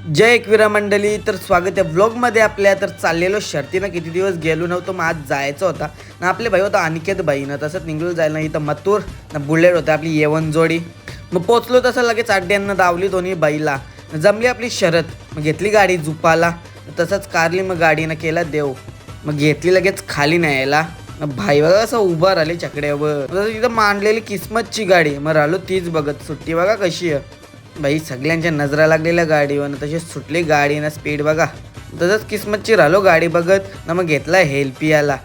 जय एकविरा मंडळी, तर स्वागत आहे व्लॉगमध्ये आपल्या. तर चाललेलो शर्तीनं किती दिवस गेलो नव्हतो, मग आज जायचं होता ना. आपले भाई होता अनिकेत भाई ना, तसंच निघलो जायला. इथं मथुर ना बुलेट होतं आपली येवन जोडी. मग पोचलो तसं लगेच अड्ड्यांना दावली दोन्ही बाईला. जमली आपली शरद, मग घेतली गाडी झुपाला. तसंच कारली मग गाडीनं केला देव. मग घेतली लगेच खाली न्यायला. भाई बघा असं उभा राहिली चकड्यावर, तिथं मांडलेली किस्मतची गाडी. मग राहिलो तीच बघत. सुट्टी बघा कशी आहे भाई, सगळ्यांच्या नजरा लागलेल्या गाडीवर. तशी सुटली गाडी ना, स्पीड बघा. तसंच किस्मतची राहिलो गाडी बघत ना. मग घेतला हेल्पियाला.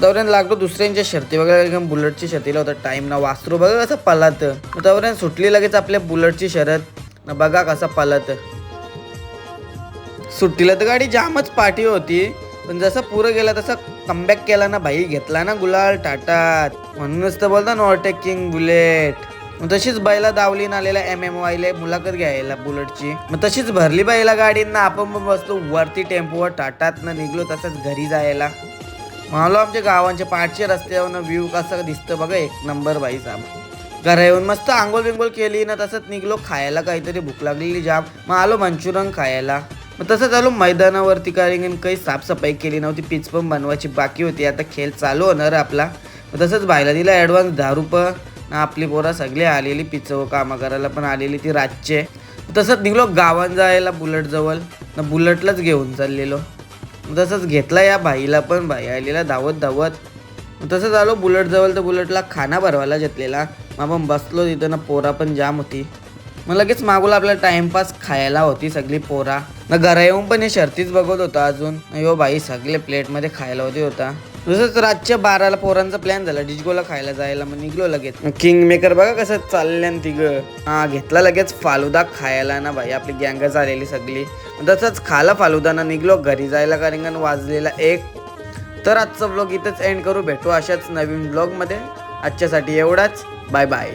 तवऱ्यानं लागलो दुसऱ्यांच्या शर्ती बघा. एकदम बुलेटची शर्तीला होता टाईम ना. वासरू बघा कसं पलात. तवऱ्यानं सुटली लगेच आपल्या बुलेटची शर्त ना. बघा कसं पलात. सुट्टीला तर गाडी जामच पाठी होती, पण जसं पुरं गेला तसं कमबॅक केला ना भाई. घेतला ना गुलाल टाटात. म्हणूनच तर बोलता ओव्हरटेक किंग बुलेट. मग तशीच बाईला दावली ना आलेला MMYला मुलाखत घ्यायला बुलेटची. मग तशीच भरली बाईला गाडींना. आपण बसलो वरती टेम्पोवर टाटात ना. निघलो तसंच घरी जायला. म्हणालो आमच्या गावांच्या पाठच्या रस्त्यावर व्ह्यू कसा दिसतं बघा, एक नंबर बाई साहेब. घरा येऊन मस्त आंघोळ बिंगोळ केली ना. तसंच निघलो खायला, काहीतरी भूक लागलेली जाम. मग आलो मंचुरियन खायला. मग तसंच आलो मैदानावरती, कारण काही साफसफाई केली नव्हती. पिच पण बनवायची बाकी होती. आता खेळ चालू होणार आपला. मग तसंच बायला दिला ॲडव्हान्स 10 रुपये ना. आपली पोरं सगळी आलेली पिचव कामं करायला पण आलेली ती रातचे. तसंच निघलो गावात जायला बुलेट जवळ ना. बुलेटलाच घेऊन चाललेलो. तसंच घेतला या भाईला पण. भाई आलेला धावत धावत. तसंच आलो बुलेट जवळ, तर बुलेटला खाना भरवायला घेतलेला. मग आपण बसलो तिथं ना. पोरा पण जाम होती. मग लगेच मागूला आपल्याला टाइमपास खायला होती सगळी पोरा ना. घरा येऊन पण हे शर्तीच बघत होता अजून. यो भाई सगळे प्लेटमध्ये खायला होता. तसंच रातच्या 12ला पोरांचा प्लॅन झाला डिजगोला खायला जायला. मग निघलो लगेच. किंग मेकर बघा कसं चालल्यान तिघं. घेतला लगेच फालुदा खायला ना भाई. आपली गँगच आलेली सगळी. तसंच खाला फालुदा ना. निघलो घरी जायला, कारण वाजलेला 1. तर आजचा व्लॉग इथंच एंड करू. भेटू अशाच नवीन व्लॉगमध्ये. आजच्यासाठी एवढाच. Bye bye.